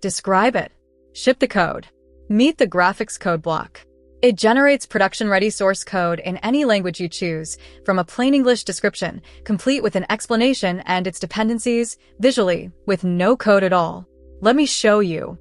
Describe it. Ship the code. Meet the Grafux Code block. It generates production-ready source code in any language you choose, from a plain English description, complete with an explanation and its dependencies, visually, with no code at all. Let me show you.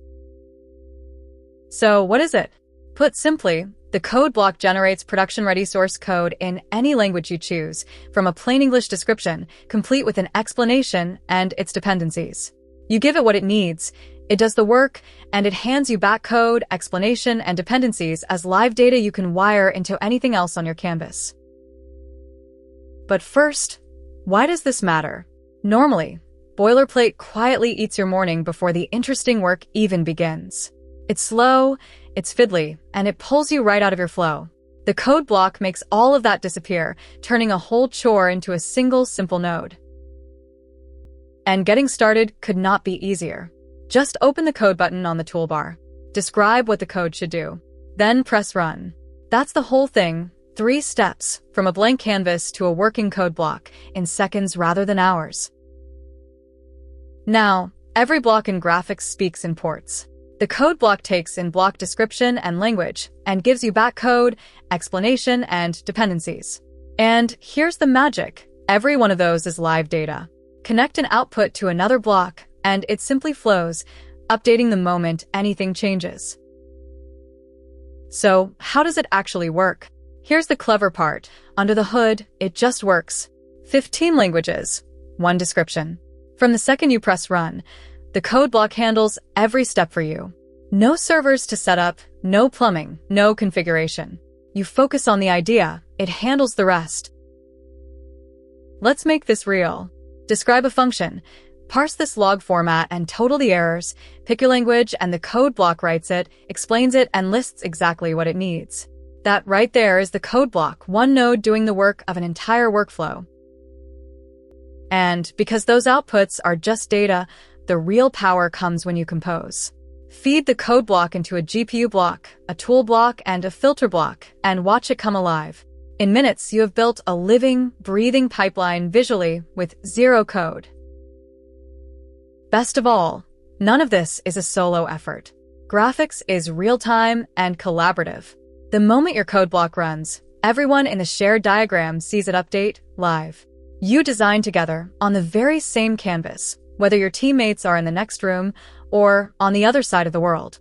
So, what is it? Put simply, the code block generates production-ready source code in any language you choose, from a plain English description, complete with an explanation and its dependencies. You give it what it needs, it does the work, and it hands you back code, explanation, and dependencies as live data you can wire into anything else on your canvas. But first, why does this matter? Normally, boilerplate quietly eats your morning before the interesting work even begins. It's slow, it's fiddly, and it pulls you right out of your flow. The code block makes all of that disappear, turning a whole chore into a single simple node. And getting started could not be easier. Just open the code button on the toolbar. Describe what the code should do. Then press run. That's the whole thing. 3 steps, from a blank canvas to a working code block, in seconds rather than hours. Now, every block in Grafux speaks in ports. The code block takes in block description and language, and gives you back code, explanation, and dependencies. And here's the magic. Every one of those is live data. Connect an output to another block, and it simply flows, updating the moment anything changes. So, how does it actually work? Here's the clever part. Under the hood, it just works. 15 languages, 1 description. From the second you press run, the code block handles every step for you. No servers to set up, no plumbing, no configuration. You focus on the idea, it handles the rest. Let's make this real. Describe a function. Parse this log format and total the errors, pick your language and the code block writes it, explains it, and lists exactly what it needs. That right there is the code block, one node doing the work of an entire workflow. And because those outputs are just data, the real power comes when you compose. Feed the code block into a GPU block, a tool block, and a filter block, and watch it come alive. In minutes, you have built a living, breathing pipeline visually with 0 code. Best of all, none of this is a solo effort. Grafux is real-time and collaborative. The moment your code block runs, everyone in the shared diagram sees it update live. You design together on the very same canvas, whether your teammates are in the next room or on the other side of the world.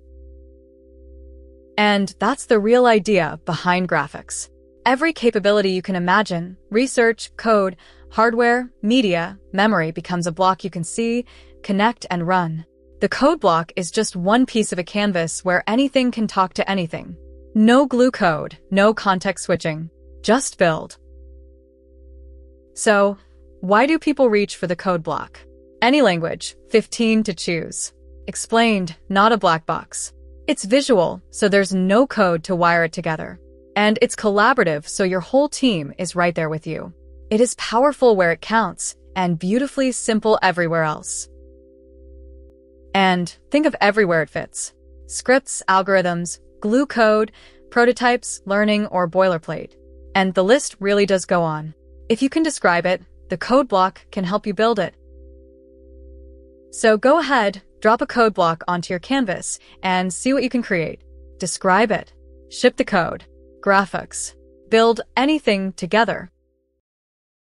And that's the real idea behind Grafux. Every capability you can imagine, research, code, hardware, media, memory becomes a block you can see, connect, and run. The code block is just one piece of a canvas where anything can talk to anything. No glue code, no context switching, just build. So, why do people reach for the code block? Any language, 15 to choose. Explained, not a black box. It's visual, so there's no code to wire it together. And it's collaborative, so your whole team is right there with you. It is powerful where it counts, and beautifully simple everywhere else. And think of everywhere it fits. Scripts, algorithms, glue code, prototypes, learning, or boilerplate. And the list really does go on. If you can describe it, the code block can help you build it. So go ahead, drop a code block onto your canvas, and see what you can create. Describe it. Ship the code. Grafux. Build anything together.